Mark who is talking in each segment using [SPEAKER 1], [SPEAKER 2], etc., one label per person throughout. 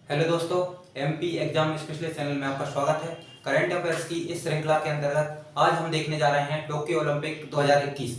[SPEAKER 1] Hello दोस्तों, MP exam specialist channel में आपका स्वागत है। करंट अफेयर्स की इस श्रृंखला के अंतर्गत आज हम देखने जा रहे हैं टोक्यो ओलंपिक 2021।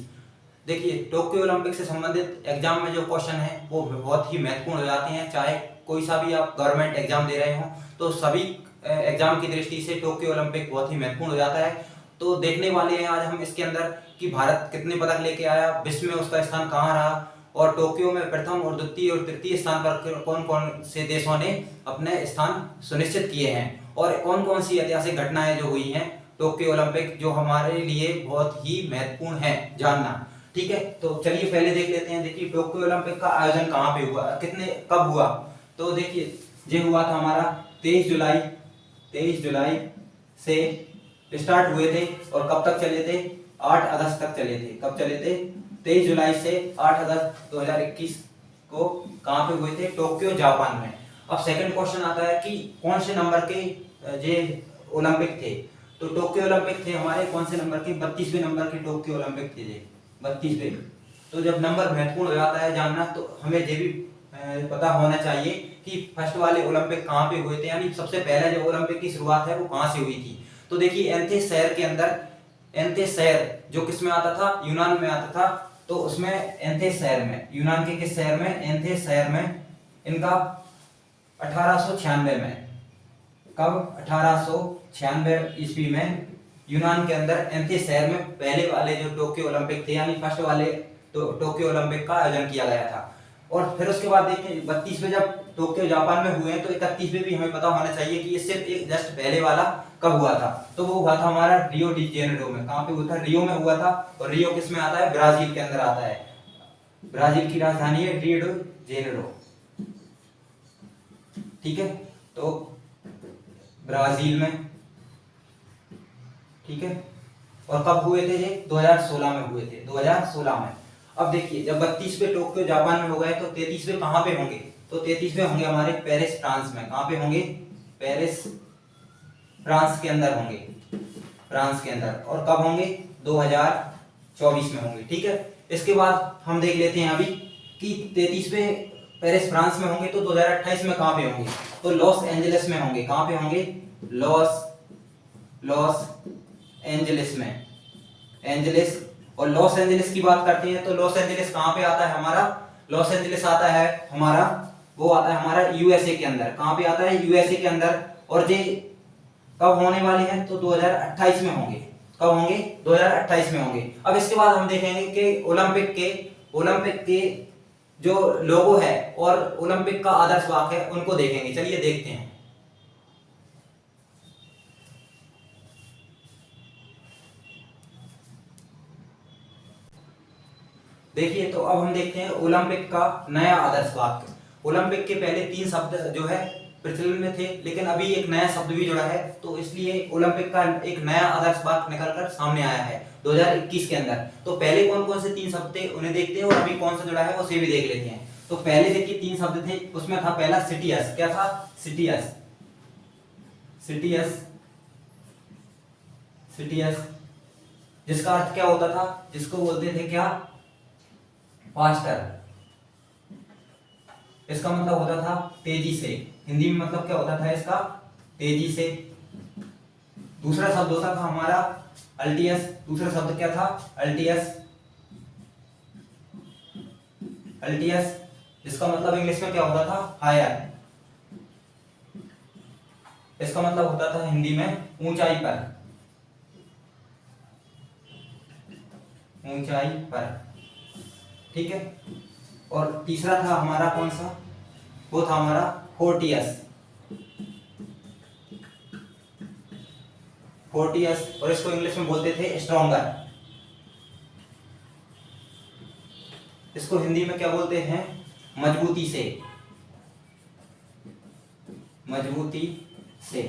[SPEAKER 1] देखिए, टोक्यो ओलंपिक से संबंधित एग्जाम में जो क्वेश्चन है वो बहुत ही महत्वपूर्ण हो जाते हैं। चाहे कोई सा भी आप गवर्नमेंट एग्जाम दे रहे हो तो सभी एग्जाम की दृष्टि से टोक्यो ओलंपिक बहुत ही महत्वपूर्ण हो जाता है। तो देखने वाले हैं आज हम इसके अंदर कि भारत कितने पदक लेके आया, विश्व में उसका स्थान कहाँ रहा और टोक्यो में प्रथम और द्वितीय और तृतीय स्थान पर कौन कौन से देशों ने अपने स्थान सुनिश्चित किए हैं और कौन कौन सी ऐतिहासिक घटनाएं जो हुई हैं टोक्यो ओलंपिक, जो हमारे लिए बहुत ही महत्वपूर्ण है जानना। ठीक है, तो चलिए पहले देख लेते हैं। देखिए, टोक्यो ओलंपिक का आयोजन कहाँ पे हुआ, कब हुआ। तो देखिए, ये हुआ था हमारा 23 जुलाई से स्टार्ट हुए थे और कब तक चले थे, 8 अगस्त तक चले थे। कब चले थे? 23 जुलाई से 8 अगस्त 2021 को कहाँ पे हुए थे? टोक्यो, जापान में। अब सेकंड क्वेश्चन आता है कि कौन से नंबर के ये ओलंपिक थे। तो टोक्यो ओलंपिक थे हमारे कौन से नंबर के? 32वें नंबर के टोक्यो ओलंपिक थे ये, 32वें। तो जब नंबर महत्वपूर्ण हो जाता है जानना, तो हमें ये भी पता होना चाहिए कि फर्स्ट वाले ओलंपिक कहाँ पे हुए थे, यानी सबसे पहले जो ओलंपिक की शुरुआत है वो कहाँ से हुई थी। तो देखिए, एथेंस शहर के अंदर, एथेंस शहर जो किस में आता था? यूनान में आता था। तो उसमें एथेंस शहर में, यूनान के किस शहर में? एथेंस शहर में इनका 1896 में, कब? 1896 ईस्वी में यूनान के अंदर एथेंस शहर में पहले वाले जो टोक्यो ओलंपिक थे, यानी फर्स्ट वाले टोक्यो ओलंपिक का आयोजन किया गया था। और फिर उसके बाद देखिए 32वें जब टोक्यो जापान में हुए हैं, तो 31वें भी हमें पता होना चाहिए कि इससे एक जस्ट पहले वाला कब हुआ था। तो वो हुआ था हमारा रियो डी जेनेरो में। कहाँ पे हुआ था? रियो में हुआ था। और रियो किस में आता है? ब्राजील के अंदर आता है। ब्राजील की राजधानी है रियो डी जेनेरो। ठीक है, तो ब्राजील में। ठीक है, और कब हुए थे ये? 2016 में हुए थे, 2016 में। अब देखिए, जब 32वें टोक्यो जापान में हो गए तो 33वें कहाँ पे होंगे? तो 33वें होंगे हमारे पेरिस, फ्रांस में। कहाँ पे होंगे? पेरिस, फ्रांस के अंदर होंगे, फ्रांस के अंदर। और कब होंगे? 2024 में होंगे। ठीक है, इसके बाद हम देख लेते हैं अभी कि 33वें पेरिस फ्रांस में होंगे तो 2028 में कहाँ पे होंगे? तो लॉस एंजलिस में होंगे। कहाँ पे होंगे? लॉस एंजलिस में, एंजलिस। और लॉस एंजलिस की बात करते हैं तो लॉस एंजलिस कहाँ पे आता है हमारा? लॉस एंजलिस आता है हमारा, वो आता है हमारा यूएसए के अंदर। कहाँ पे आता है? यूएसए के अंदर। और ये कब होने वाले हैं? तो 2028 में होंगे। कब होंगे? 2028 में होंगे। अब इसके बाद हम देखेंगे कि ओलंपिक के जो लोगो है और ओलंपिक का आदर्श वाक्य है, उनको देखेंगे। चलिए देखते हैं। देखिए, तो अब हम देखते हैं ओलंपिक का नया आदर्श वाक्य। ओलंपिक के पहले 3 शब्द जो है प्रचलन में थे, लेकिन अभी एक नया शब्द भी जुड़ा है, तो इसलिए ओलंपिक का एक नया आदर्श वाक्य निकलकर सामने आया है 2021 के अंदर। तो पहले कौन कौन से 3 शब्द थे उन्हें देखते हैं और अभी कौन सा जुड़ा है उसे भी देख लेते हैं। तो पहले देखिए 3 शब्द थे, उसमें था पहला सिटियस। क्या था? सिटियस, सिटियस, सिटियस, जिसका अर्थ क्या होता था? जिसको बोलते थे क्या? फास्टर। इसका मतलब होता था तेजी से। हिंदी में मतलब क्या होता था इसका? तेजी से। दूसरा शब्द होता था हमारा अल्टियस। दूसरा शब्द क्या था? अल्टियस, अल्टियस, इसका मतलब इंग्लिश में क्या होता था? हायर। इसका मतलब होता था हिंदी में ऊंचाई पर, ऊंचाई पर। ठीक है, और तीसरा था हमारा कौन सा? वो था हमारा फोर्टियस, फोर्टियस। और इसको इंग्लिश में बोलते थे स्ट्रॉन्गर। इसको हिंदी में क्या बोलते हैं? मजबूती से, मजबूती से।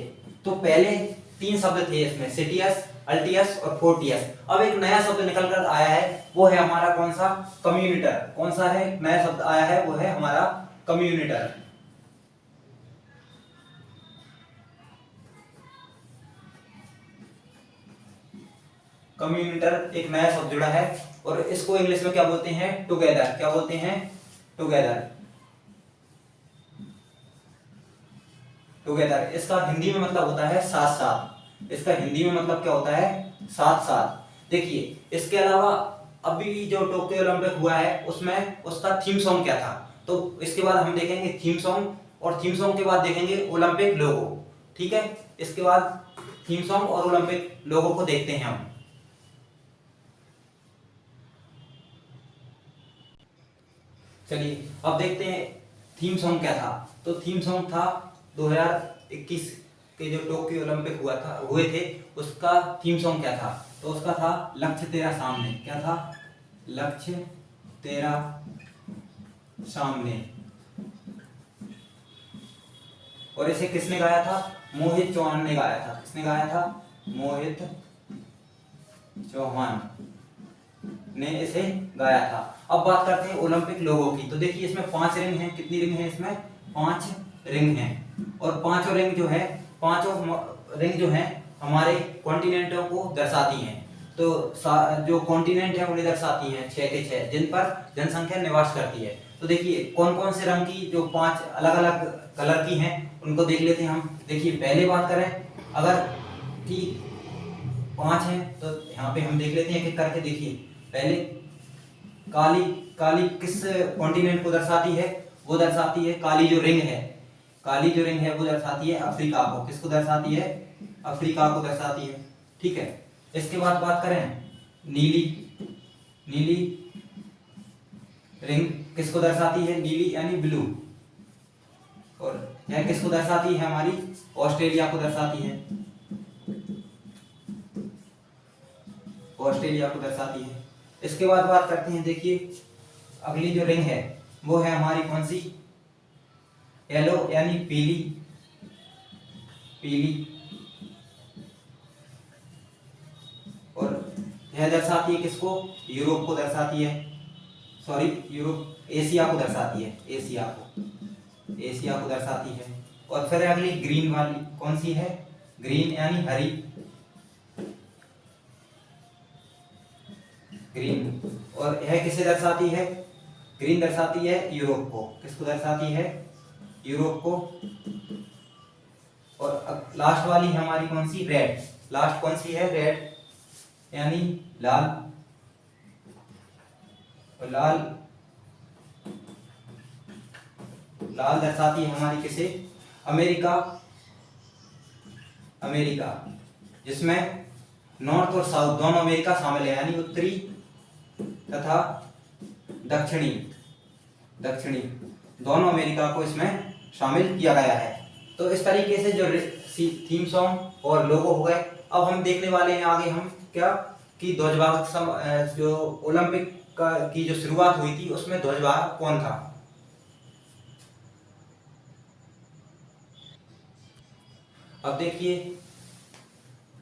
[SPEAKER 1] तो पहले 3 शब्द थे इसमें, सिटियस, अल्टियस और फोर्टियस। अब एक नया शब्द निकल कर आया है, वो है हमारा कौन सा? कम्युनिटर। कौन सा है? नया शब्द आया है, वो है हमारा कम्युनिटर। कम्युनिटर एक नया शब्द जुड़ा है और इसको इंग्लिश में क्या बोलते हैं? टुगेदर। क्या बोलते हैं? टुगेदर। टुगेदर। इसका हिंदी में मतलब होता है साथ साथ। इसका हिंदी में मतलब क्या होता है? साथ साथ। देखिए इसके अलावा अभी जो टोक्यो ओलंपिक हुआ है उसमें उसका थीम सॉन्ग क्या था, तो इसके बाद हम देखेंगे थीम सॉन्ग, और थीम सॉन्ग के बाद देखेंगे ओलंपिक लोगो। ठीक है, इसके बाद थीम सॉन्ग और ओलंपिक लोगो को देखते हैं हम। चलिए अब देखते हैं थीम सॉन्ग क्या था। तो थीम सॉन्ग था 2021 के जो टोक्यो ओलंपिक हुए थे उसका थीम सॉन्ग क्या था? तो उसका था लक्ष्य तेरा सामने। क्या था? लक्ष्य तेरा सामने। और इसे किसने गाया था? मोहित चौहान ने गाया था। किसने गाया था? मोहित चौहान ने इसे गाया था। अब बात करते हैं ओलंपिक लोगों की। तो देखिए इसमें 5 रिंग हैं। कितनी रिंग है इसमें? 5 रिंग हैं। और पांचों रिंग जो है, पांचों रिंग जो है हमारे कॉन्टिनेंटों को दर्शाती हैं। तो जो कॉन्टिनेंट है उन्हें दर्शाती हैं 6 के 6, जिन पर जनसंख्या निवास करती है। तो देखिए कौन कौन से रंग की, जो 5 अलग अलग कलर की हैं उनको देख लेते हैं हम। देखिए पहले बात करें अगर कि 5 हैं तो यहाँ पे हम देख लेते हैं एक एक करके। देखिए पहले काली, काली किस कॉन्टिनेंट को दर्शाती है? वो दर्शाती है, काली जो रिंग है, काली जो रिंग है वो दर्शाती है अफ्रीका को। किसको दर्शाती है? अफ्रीका को दर्शाती है। ठीक है, इसके बाद बात करें नीली, नीली रिंग किसको दर्शाती है? नीली यानी ब्लू। और यह किसको दर्शाती है? हमारी ऑस्ट्रेलिया को दर्शाती है, ऑस्ट्रेलिया को दर्शाती है। इसके बाद बात करते हैं, देखिए अगली जो रिंग है वो है हमारी कौन सी? येलो यानी पीली, पीली। और यह दर्शाती है किसको? यूरोप को दर्शाती है, सॉरी यूरोप, एशिया को दर्शाती है, एशिया को, एशिया को दर्शाती है। और फिर अगली ग्रीन वाली कौन सी है? ग्रीन यानी हरी, ग्रीन। और यह किसे दर्शाती है? ग्रीन दर्शाती है यूरोप को। किसको दर्शाती है? यूरोप को। और अब लास्ट वाली है हमारी कौन सी? रेड। लास्ट कौन सी है? रेड यानी लाल। और लाल, लाल दर्शाती है हमारी किसे? अमेरिका, अमेरिका, जिसमें नॉर्थ और साउथ दोनों अमेरिका शामिल है, यानी उत्तरी तथा दक्षिणी, दक्षिणी दोनों अमेरिका को इसमें शामिल किया गया है। तो इस तरीके से जो थीम सॉन्ग और लोगो हो गए। अब हम देखने वाले हैं आगे हम क्या कि ध्वजवाहक, जो ओलंपिक का की जो शुरुआत हुई थी उसमें ध्वजवाहक कौन था। अब देखिए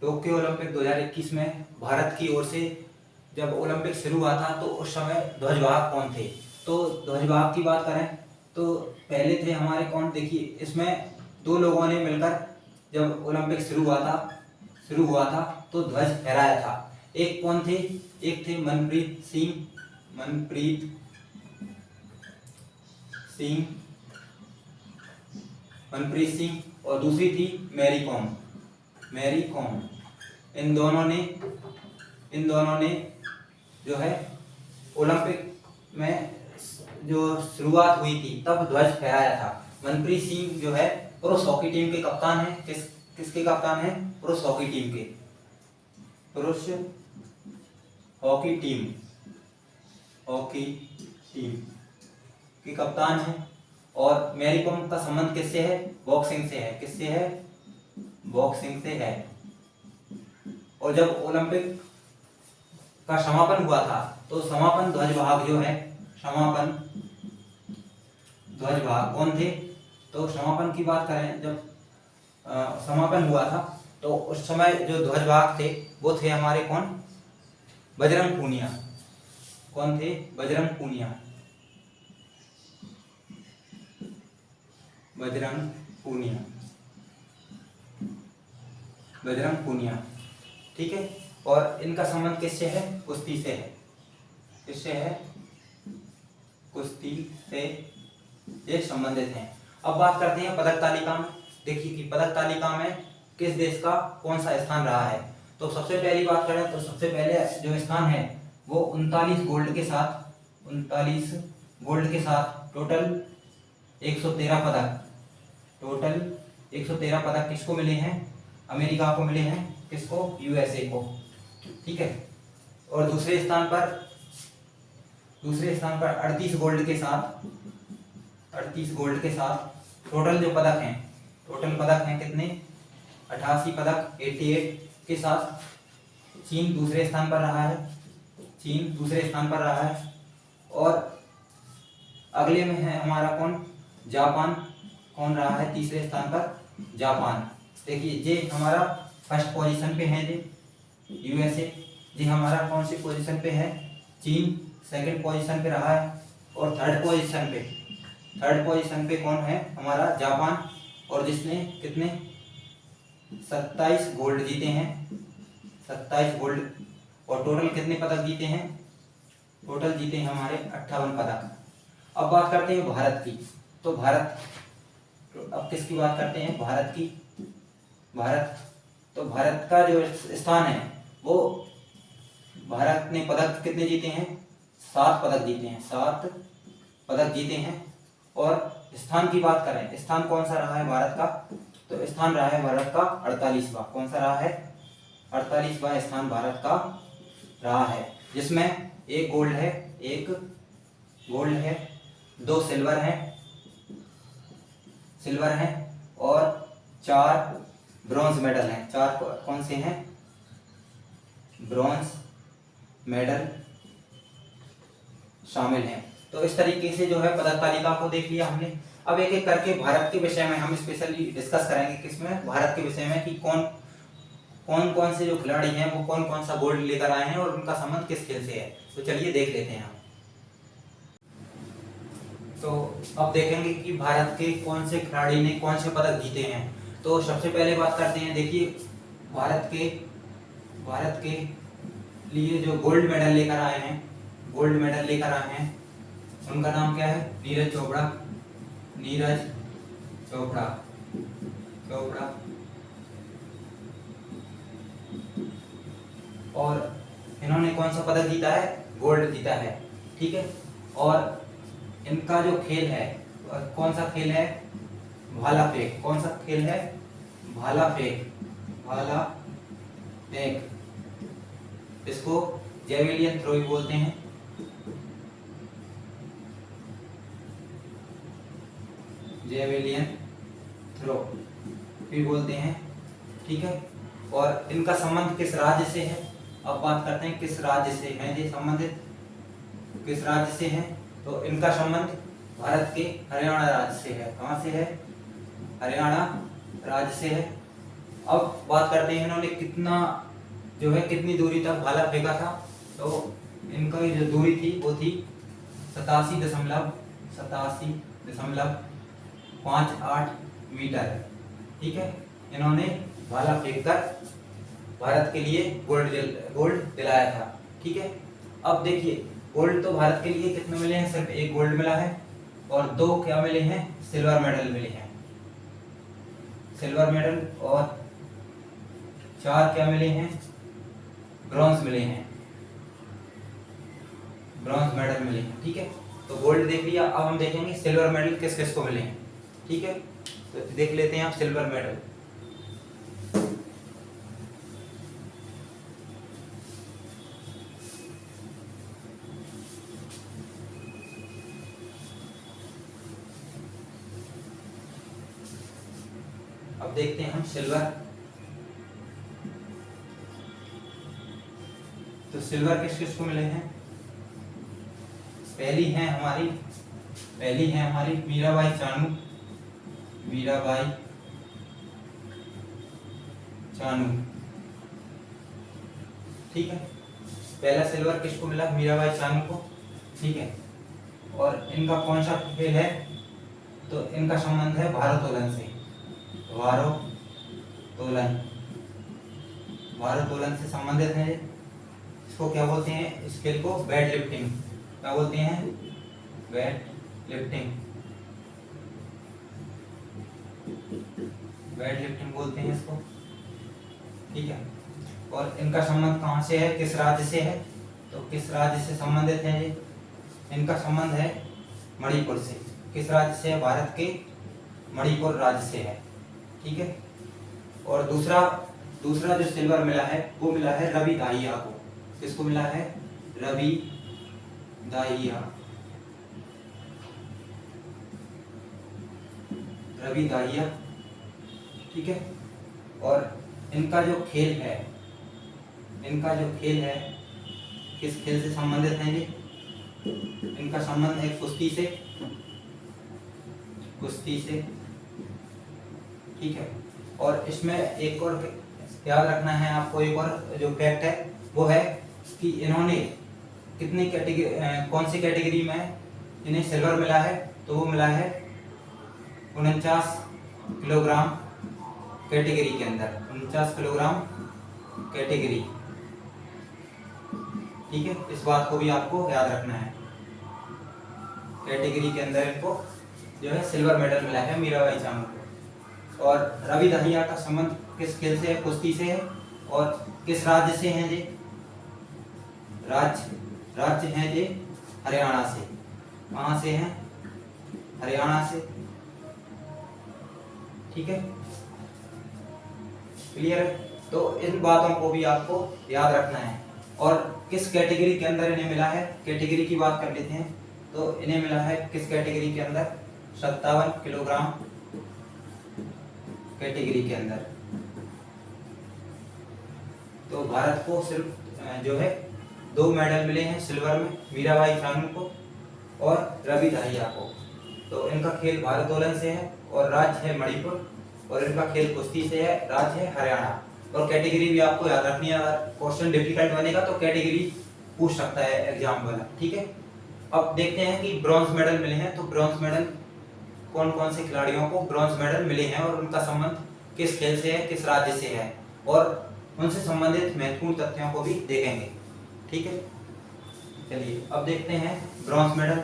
[SPEAKER 1] टोक्यो ओलंपिक 2021 में भारत की ओर से जब ओलंपिक शुरू हुआ था तो उस समय ध्वजवाहक कौन थे? तो ध्वजवाहक की बात करें तो पहले थे हमारे कौन? देखिए इसमें 2 लोगों ने मिलकर जब ओलंपिक शुरू हुआ था तो ध्वज फहराया था। एक कौन थे? एक थे मनप्रीत सिंह, मनप्रीत सिंह, मनप्रीत सिंह। और दूसरी थी मैरी कॉम, मैरी कॉम। इन दोनों ने जो है ओलंपिक में जो शुरुआत हुई थी तब ध्वज फहराया था। मनप्रीत सिंह जो है पुरुष हॉकी टीम के कप्तान है। किसके कप्तान है? पुरुष हॉकी टीम के, पुरुष हॉकी टीम, हॉकी टीम के कप्तान है। और मैरी कॉम का संबंध किससे है? बॉक्सिंग से है। किससे है? बॉक्सिंग से है। और जब ओलंपिक का समापन हुआ था तो समापन ध्वजवाहक जो है, समापन ध्वजवाहक कौन थे? तो समापन की बात करें, जब समापन हुआ था तो उस समय जो ध्वजवाहक थे वो थे हमारे कौन? बजरंग पूनिया। कौन थे? बजरंग पूनिया, बजरंग पूनिया, बजरंग पूनिया। ठीक है, और इनका संबंध किससे है? कुश्ती से है। किससे है? कुश्ती से ये संबंधित हैं। अब बात करते हैं पदक तालिका में। देखिए कि पदक तालिका में किस देश का कौन सा स्थान रहा है। तो सबसे पहली बात करें तो सबसे पहले जो स्थान है वो 39 गोल्ड के साथ टोटल 113 पदक, टोटल 113 पदक किसको मिले हैं? अमेरिका को मिले हैं। किसको? यूएसए को। ठीक है। और दूसरे स्थान पर 38 गोल्ड के साथ टोटल जो पदक हैं, टोटल पदक हैं कितने? 88 पदक 88 के साथ चीन दूसरे स्थान पर रहा है। और अगले में है हमारा कौन? जापान। कौन रहा है तीसरे स्थान पर? जापान। देखिए ये हमारा फर्स्ट पोजीशन पे है यूएसए, ये हमारा कौन सी पोजीशन पे है? चीन सेकंड पोजीशन पे रहा है। और थर्ड पोजीशन पे कौन है? हमारा जापान, और जिसने कितने 27 गोल्ड जीते हैं, 27 गोल्ड। और टोटल कितने पदक जीते हैं? टोटल जीते हैं हमारे 58 पदक। अब बात करते हैं भारत की। तो अब किसकी बात करते हैं? भारत की। तो भारत का जो स्थान है वो, भारत ने पदक कितने जीते हैं? 7 पदक जीते हैं, 7 पदक जीते हैं। और स्थान की बात करें, स्थान कौन सा रहा है भारत का? तो स्थान रहा है भारत का 48वां। कौन सा रहा है? 48वां स्थान भारत का रहा है, जिसमें 1 गोल्ड है, 2 सिल्वर हैं और 4 ब्रॉन्ज मेडल हैं। 4 कौन से हैं? ब्रॉन्ज मेडल शामिल हैं। तो इस तरीके से जो है पदक तालिका को देख लिया हमने। अब एक एक करके भारत के विषय में हम स्पेशली डिस्कस करेंगे, किसमें? भारत के विषय में, कि कौन से जो खिलाड़ी हैं वो कौन सा गोल्ड लेकर आए हैं और उनका संबंध किस खेल से है। तो चलिए देख लेते हैं हम। तो अब देखेंगे कि भारत के कौन से खिलाड़ी ने कौन से पदक जीते हैं। तो सबसे पहले बात करते हैं, देखिए भारत के लिए जो गोल्ड मेडल लेकर आए हैं, उनका नाम क्या है? नीरज चोपड़ा। और इन्होंने कौन सा पदक जीता है? गोल्ड जीता है। ठीक है। और इनका जो खेल है, कौन सा खेल है? भाला फेंक। कौन सा खेल है? भाला फेंक। इसको जेवेलियन थ्रो भी बोलते हैं। जेवेलियन थ्रो भी बोलते हैं। ठीक है। और इनका संबंध किस राज्य से है? अब बात करते हैं किस राज्य से है ये संबंधित, किस राज्य से है। तो इनका संबंध भारत के हरियाणा राज्य से है। कहाँ से है? हरियाणा राज्य से है। अब बात करते हैं इन्होंने कितनी दूरी तक भाला फेंका था। तो इनका जो दूरी थी वो थी 87.58 मीटर। ठीक है। इन्होंने भाला फेंककर भारत के लिए गोल्ड दिलाया था। ठीक है। अब देखिए गोल्ड तो भारत के लिए कितने मिले हैं? सिर्फ 1 गोल्ड मिला है और 2 क्या मिले हैं? सिल्वर मेडल मिले हैं। और 4 क्या मिले हैं? ब्रॉन्ज मेडल मिले हैं। ठीक है। तो गोल्ड देख लिया। अब हम देखेंगे सिल्वर मेडल किस किस को मिले हैं। ठीक है। तो देख लेते हैं आप सिल्वर मेडल। अब देखते हैं हम सिल्वर। तो सिल्वर किस किस को मिले हैं? पहली है हमारी मीराबाई चानू। ठीक है। पहला सिल्वर किसको मिला? मीराबाई चानू को। ठीक है। और इनका कौन सा खेल है? तो इनका संबंध है भारोत्तोलन से। भारोत्तोलन से संबंधित है। इसको क्या बोलते हैं? इस खेल को वेट लिफ्टिंग। क्या बोलते हैं? Weight lifting. वेट लिफ्टिंग बोलते हैं इसको, ठीक है। और इनका संबंध कहाँ से है, किस राज्य से है, तो किस राज्य से संबंधित है ये, इनका संबंध है मणिपुर से। किस राज्य से है, भारत के मणिपुर राज्य से है, ठीक है। और दूसरा जो सिल्वर मिला है वो मिला है रवि दाहिया को। किसको मिला है, रवि दाहिया, रवि दाहिया, ठीक है। और इनका जो खेल है किस खेल से संबंधित है ये, इनका संबंध है कुश्ती से, ठीक है। और इसमें एक और याद रखना है आपको, एक और जो फैक्ट है वो है कि इन्होंने कितनी कैटेगरी, कौन सी कैटेगरी में इन्हें सिल्वर मिला है, तो वो मिला है 49 किलोग्राम कैटेगरी के अंदर, 49 किलोग्राम कैटेगरी, ठीक है। इस बात को भी आपको याद रखना है, कैटेगरी के अंदर इनको जो है सिल्वर मेडल मिला है मीराबाई चानू को। और रवि दहिया का संबंध किस खेल से है, कुश्ती से है। और किस राज्य से हैं ये, राज्य हैं ये हरियाणा से। कहाँ से हैं, हरियाणा से, ठीक है, क्लियर है। तो इन बातों को भी आपको याद रखना है। और किस कैटेगरी के अंदर इन्हें मिला है, कैटेगरी की बात कर लेते हैं, तो इन्हें मिला है किस कैटेगरी के अंदर, 57 किलोग्राम कैटेगरी के अंदर। तो भारत को सिर्फ जो है 2 मेडल मिले हैं सिल्वर में, मीराबाई चानू को और रवि दहिया को। तो इनका खेल भारोत्तोलन से है और राज्य है मणिपुर, और इनका खेल कुश्ती से है, राज्य है हरियाणा। और कैटेगरी भी आपको याद रखनी है, अगर क्वेश्चन डिफिकल्ट बनेगा तो कैटेगरी पूछ सकता है एग्जाम वाला, ठीक है। अब देखते हैं कि ब्रॉन्ज मेडल मिले हैं, तो ब्रॉन्ज मेडल कौन कौन से खिलाड़ियों को ब्रॉन्ज मेडल मिले हैं और उनका संबंध किस खेल से है, किस राज्य से है, और उनसे संबंधित महत्वपूर्ण तथ्यों को भी देखेंगे, ठीक है। चलिए अब देखते हैं ब्रॉन्ज मेडल।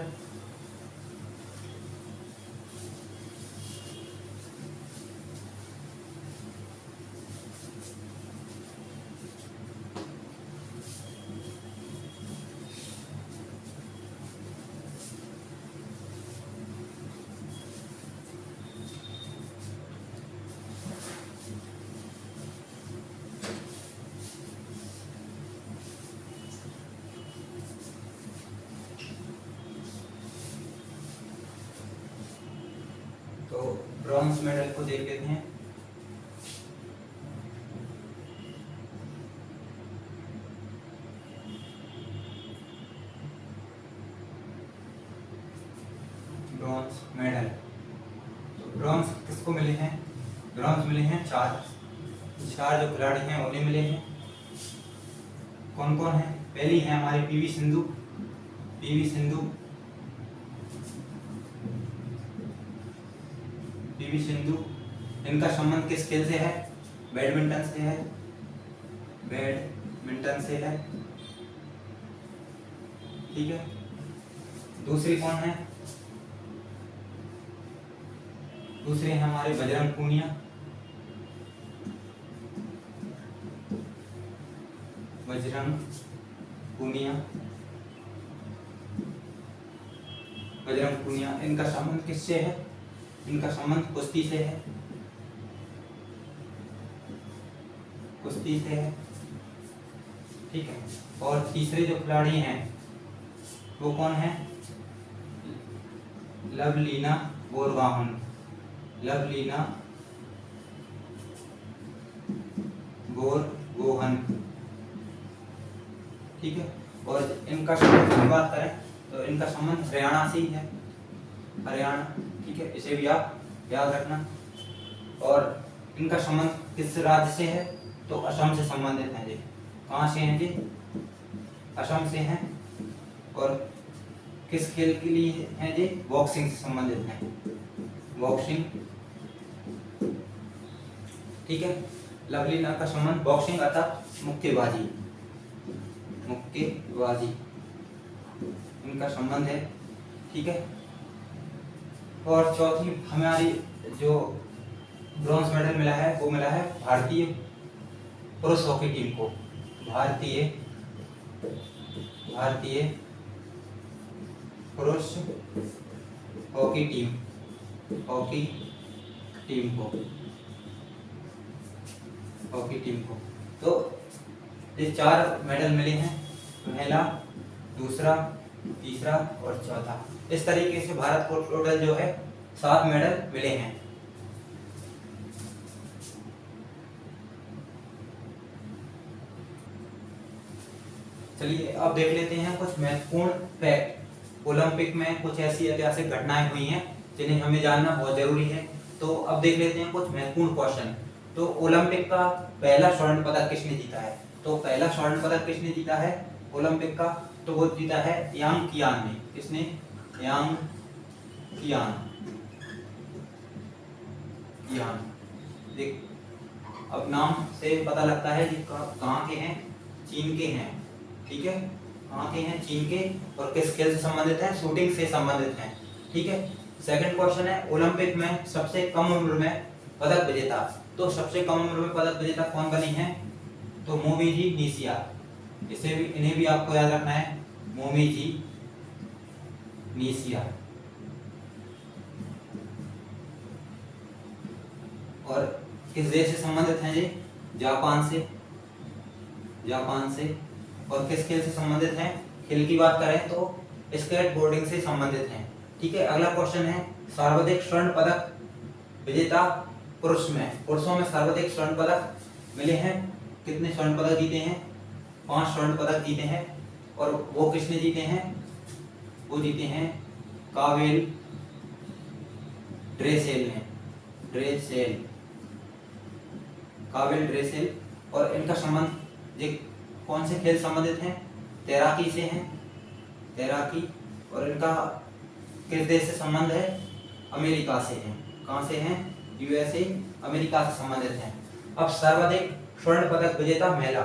[SPEAKER 1] तो ब्रॉन्ज मेडल को देख लेते हैं। ब्रॉन्ज मेडल, तो ब्रॉन्ज किसको मिले हैं, ब्रॉन्ज मिले हैं 4 जो खिलाड़ी हैं उन्हें मिले हैं। कौन कौन है, पहली है हमारी पीवी सिंधु। इनका संबंध किस खेल से है, बैडमिंटन से है, ठीक है। दूसरी कौन है, दूसरे हैं हमारे बजरंग पूनिया। इनका संबंध किससे है, इनका संबंध कुश्ती से है, ठीक है। और तीसरे जो खिलाड़ी हैं वो कौन है, लवलीना बोरगोहन, ठीक है। और इनका संबंध की बात करें तो इनका संबंध हरियाणा से ही है, ठीक है, इसे भी आप याद रखना। और इनका संबंध किस राज्य से है, तो असम से संबंधित हैं जी। कहाँ से हैं जी, असम से हैं। और किस खेल के लिए हैं जी, बॉक्सिंग से संबंधित हैं, ठीक है। लवलीना का संबंध बॉक्सिंग अर्थात मुक्केबाजी इनका संबंध है, ठीक है। और चौथी हमारी जो ब्रॉन्ज मेडल मिला है वो मिला है भारतीय पुरुष हॉकी टीम को। भारतीय पुरुष हॉकी टीम को। तो ये 4 मेडल मिले हैं, पहला, दूसरा, तीसरा और चौथा। इस तरीके से भारत को टोटल जो है 7 मेडल मिले हैं। चलिए अब देख लेते हैं कुछ महत्वपूर्ण फैक्ट। ओलंपिक में कुछ ऐसी ऐतिहासिक घटनाएं हुई हैं जिन्हें हमें जानना बहुत जरूरी है। तो अब देख लेते हैं कुछ महत्वपूर्ण क्वेश्चन। तो ओलंपिक का पहला स्वर्ण पदक किसने जीता है? तो पहला स्वर्ण पदक किसने जीता है ओलंपिक का? तो वो जीता है यांग कियान ने। किसने? यांग कियान। देख, अब नाम से पता लगता है कि कहाँ के हैं, चीन के हैं। ठीक है, कहाँ के हैं? चीन के। और किस खेल से संबंधित हैं? शूटिंग से संबंधित हैं। ठीक है। सेकंड क्वेश्चन है ओलंपिक में सबसे कम उम्र में पदक विजेता। तो सबसे कम उम्र में पदक विजेता कौन बनी है? तो मोमिजी निशिया। इन्हें भी आपको याद रखना है, मोमिजी निशिया। और किस देश से संबंधित हैं ये? जापान से। और किस खेल से संबंधित हैं? खेल की बात करें तो स्केट बोर्डिंग से संबंधित हैं। ठीक है। अगला क्वेश्चन है सर्वाधिक स्वर्ण पदक विजेता पुरुषों में सर्वाधिक स्वर्ण पदक मिले हैं। कितने स्वर्ण पदक जीते हैं? 5 स्वर्ण पदक जीते हैं। और वो किसने जीते हैं? वो जीते हैं कावेल ड्रेसेल ने। कावेल ड्रेसेल। और इनका संबंध ये कौन से खेल संबंधित हैं? तैराकी से हैं, तैराकी। और इनका किस देश से संबंध है? अमेरिका से है। कहाँ से हैं? यूएसए, अमेरिका से संबंधित हैं। अब सर्वाधिक स्वर्ण पदक विजेता महिला।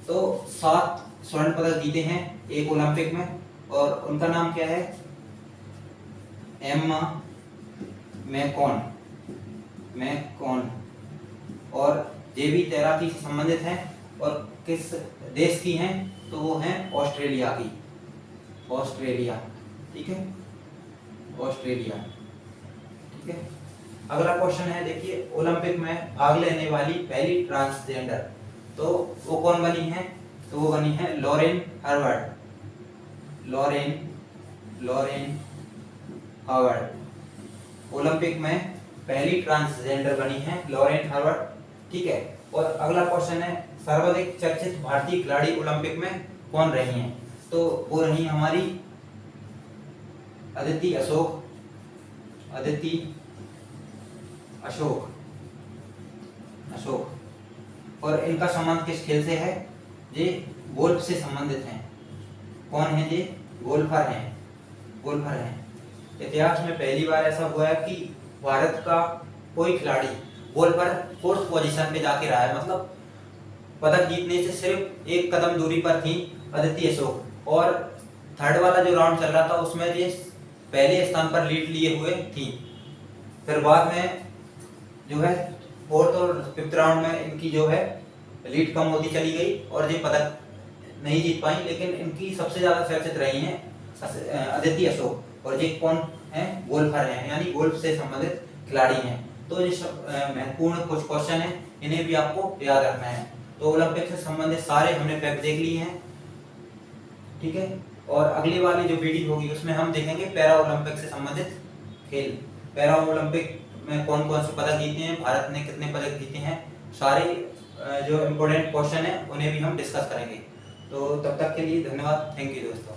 [SPEAKER 1] तो 7 स्वर्ण पदक जीते हैं एक ओलंपिक में। और उनका नाम क्या है? एम्मा मैकॉन। और ये भी तैराकी से संबंधित हैं। और किस देश की हैं? तो वो हैं ऑस्ट्रेलिया की। ठीक है, ऑस्ट्रेलिया। ठीक है। अगला क्वेश्चन है, देखिए ओलंपिक में भाग लेने वाली पहली ट्रांसजेंडर। तो वो कौन बनी है? तो वो बनी है लॉरेन हार्वर्ड। ओलंपिक में पहली ट्रांसजेंडर बनी है लॉरेन हार्वर्ड। ठीक है। और अगला क्वेश्चन है सर्वाधिक चर्चित भारतीय खिलाड़ी ओलंपिक में कौन रही हैं? तो वो रही हमारी अदिति अशोक। और इनका संबंध किस खेल से है? ये गोल्फ से संबंधित हैं। कौन है ये? गोल्फर हैं। इतिहास में पहली बार ऐसा हुआ है कि भारत का कोई खिलाड़ी गोल्फर 4th पोजीशन पे जाके रहा है। मतलब पदक जीतने से सिर्फ एक कदम दूरी पर थी अदिति अशोक। और थर्ड वाला जो राउंड चल रहा था उसमें ये पहले स्थान पर लीड लिए हुए थी। फिर बाद में जो है 4th और 5th राउंड में इनकी जो है लीड कम होती चली गई और ये पदक नहीं जीत पाई। लेकिन इनकी सबसे ज्यादा चर्चित रही हैं अदिति अशोक। और ये कौन है? गोल्फर हैं, यानी गोल्फ से संबंधित खिलाड़ी हैं। तो ये सब महत्वपूर्ण कुछ क्वेश्चन हैं, इन्हें भी आपको याद रखना है। तो ओलंपिक से संबंधित सारे हमने फैक्ट देख लिए हैं। ठीक है। और अगली वाली जो वीडियो होगी उसमें हम देखेंगे पैरा ओलंपिक से संबंधित खेल। पैरा ओलंपिक में कौन कौन से पदक जीते हैं, भारत ने कितने पदक जीते हैं, सारे जो इम्पोर्टेंट क्वेश्चन है उन्हें भी हम डिस्कस करेंगे। तो तब तक के लिए धन्यवाद। थैंक यू दोस्तों।